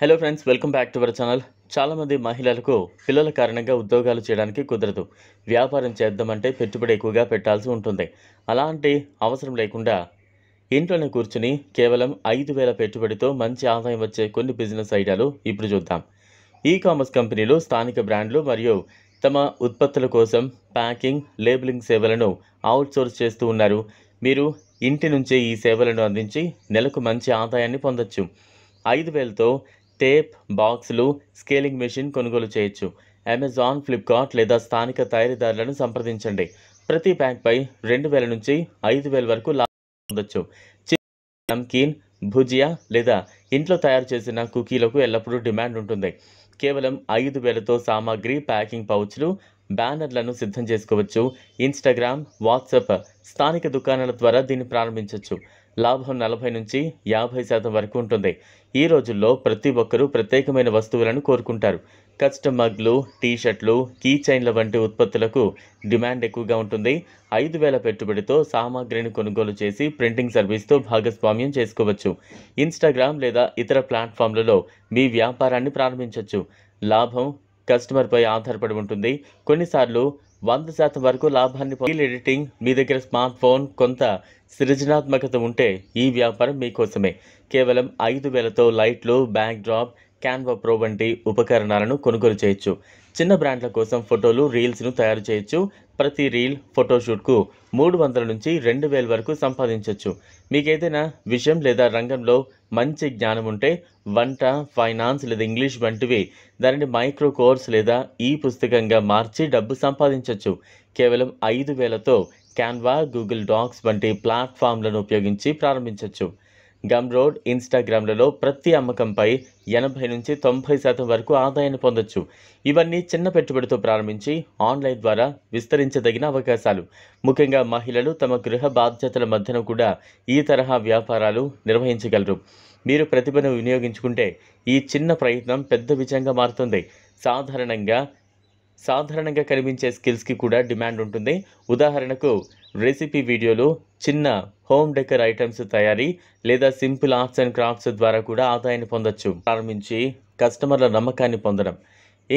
Hello friends, welcome back to our channel. చాలామంది మహిళలకు పిల్లల కారణంగా ఉద్యోగాలు చేయడానికి కుదరదు. వ్యాపారం చేద్దామంటే పెట్టుబడి ఎక్కువగా పెట్టాల్సి ఉంటుంది. అలాంటి అవసరం లేకుండా ఇంట్లోనే కూర్చుని కేవలం 5,000 పెట్టుబడితో మంచి ఆదాయం వచ్చే కొన్ని బిజినెస్ ఐడియాలు ఇప్పుడు చూద్దాం. కామర్స్ కంపెనీలు స్థానిక బ్రాండ్లు మరియు తమ ఉత్పత్తుల కోసం ప్యాకింగ్, లేబులింగ్ సేవలను అవుట్సోర్స్ చేస్తూ ఉన్నారు. మీరు ఇంటి నుంచే ఈ సేవలను అందించి నెలకు మంచి ఆదాయాన్ని పొందొచ్చు. 5,000తో టేప్, బాక్సులు, స్కేలింగ్ మెషిన్ కొనుగోలు చేయొచ్చు. అమెజాన్, ఫ్లిప్కార్ట్ లేదా స్థానిక తయారీదారులను సంప్రదించండి. ప్రతి ప్యాక్పై 2,000 నుంచి 5,000 వరకు లాభం పొందొచ్చు. నమ్కీన్, భుజియా లేదా ఇంట్లో తయారు చేసిన కుకీలకు ఎల్లప్పుడూ డిమాండ్ ఉంటుంది. కేవలం 5,000తో సామాగ్రి, ప్యాకింగ్ పౌచ్లు, బ్యానర్లను సిద్ధం చేసుకోవచ్చు. ఇన్స్టాగ్రామ్, వాట్సాప్, స్థానిక దుకాణాల ద్వారా దీన్ని ప్రారంభించవచ్చు. లాభం 40 నుంచి 50% వరకు ఉంటుంది. ఈ రోజుల్లో ప్రతి ఒక్కరూ ప్రత్యేకమైన వస్తువులను కోరుకుంటారు. కస్టమ్ మగ్లు, టీషర్ట్లు, కీ చైన్ల వంటి ఉత్పత్తులకు డిమాండ్ ఎక్కువగా ఉంటుంది. 5,000 పెట్టుబడితో సామాగ్రిని కొనుగోలు చేసి ప్రింటింగ్ సర్వీస్తో భాగస్వామ్యం చేసుకోవచ్చు. ఇన్స్టాగ్రామ్ లేదా ఇతర ప్లాట్ఫామ్లలో మీ వ్యాపారాన్ని ప్రారంభించవచ్చు. లాభం కస్టమర్పై ఆధారపడి ఉంటుంది. కొన్నిసార్లు 100% వరకు లాభాన్ని ఎడిటింగ్, మీ దగ్గర స్మార్ట్ ఫోన్, కొంత సృజనాత్మకత ఉంటే ఈ వ్యాపారం మీకోసమే. కేవలం 5,000తో లైట్లు, బ్యాక్ డ్రాప్, క్యాన్వా ప్రో వంటి ఉపకరణాలను కొనుగోలు చేయొచ్చు. చిన్న బ్రాండ్ల కోసం ఫోటోలు, రీల్స్ను తయారు చేయొచ్చు. ప్రతి రీల్, ఫోటోషూట్కు 300 నుంచి 2,000 వరకు సంపాదించవచ్చు. మీకు ఏదైనా విషయం లేదా రంగంలో మంచి జ్ఞానం ఉంటే వంట, ఫైనాన్స్ లేదా ఇంగ్లీష్ వంటివి దానిని మైక్రో కోర్స్ లేదా పుస్తకంగా మార్చి డబ్బు సంపాదించవచ్చు. కేవలం 5,000తో క్యాన్వా, గూగుల్ డాక్స్ వంటి ప్లాట్ఫామ్లను ఉపయోగించి ప్రారంభించవచ్చు. గమ్రోడ్, ఇన్స్టాగ్రామ్లలో ప్రతి అమ్మకంపై 80 నుంచి 90% వరకు ఆదాయాన్ని పొందొచ్చు. ఇవన్నీ చిన్న పెట్టుబడితో ప్రారంభించి ఆన్లైన్ ద్వారా విస్తరించదగిన అవకాశాలు. ముఖ్యంగా మహిళలు తమ గృహ బాధ్యతల మధ్యన కూడా ఈ తరహా వ్యాపారాలు నిర్వహించగలరు. మీరు ప్రతిభను వినియోగించుకుంటే ఈ చిన్న ప్రయత్నం పెద్ద విజయంగా మారుతుంది. సాధారణంగా కనిపించే స్కిల్స్కి కూడా డిమాండ్ ఉంటుంది. ఉదాహరణకు రెసిపీ వీడియోలు, చిన్న హోమ్ డెకర్ ఐటమ్స్ తయారీ లేదా సింపుల్ ఆర్ట్స్ అండ్ క్రాఫ్ట్స్ ద్వారా కూడా ఆదాయాన్ని పొందొచ్చు. ప్రారంభించి కస్టమర్ల నమ్మకాన్ని పొందడం.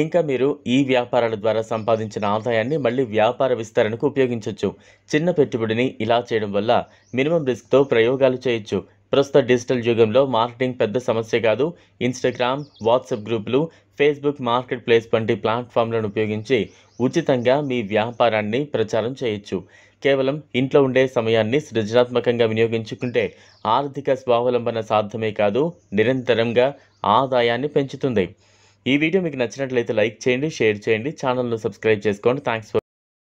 ఇంకా మీరు ఈ వ్యాపారాల ద్వారా సంపాదించిన ఆదాయాన్ని మళ్ళీ వ్యాపార విస్తరణకు ఉపయోగించవచ్చు. చిన్న పెట్టుబడిని ఇలా చేయడం వల్ల మినిమం రిస్క్తో ప్రయోగాలు చేయొచ్చు. ప్రస్తుత డిజిటల్ యుగంలో మార్కెటింగ్ పెద్ద సమస్య కాదు. ఇన్స్టాగ్రామ్, వాట్సాప్ గ్రూపులు, ఫేస్బుక్ మార్కెట్ ప్లేస్ వంటి ప్లాట్ఫామ్లను ఉపయోగించి ఉచితంగా మీ వ్యాపారాన్ని ప్రచారం చేయొచ్చు. కేవలం ఇంట్లో ఉండే సమయాన్ని సృజనాత్మకంగా వినియోగించుకుంటే ఆర్థిక స్వావలంబన సాధ్యమే కాదు, నిరంతరంగా ఆదాయాన్ని పెంచుతుంది. ఈ వీడియో మీకు నచ్చినట్లయితే లైక్ చేయండి, షేర్ చేయండి, ఛానల్ను సబ్స్క్రైబ్ చేసుకోండి. Thanks for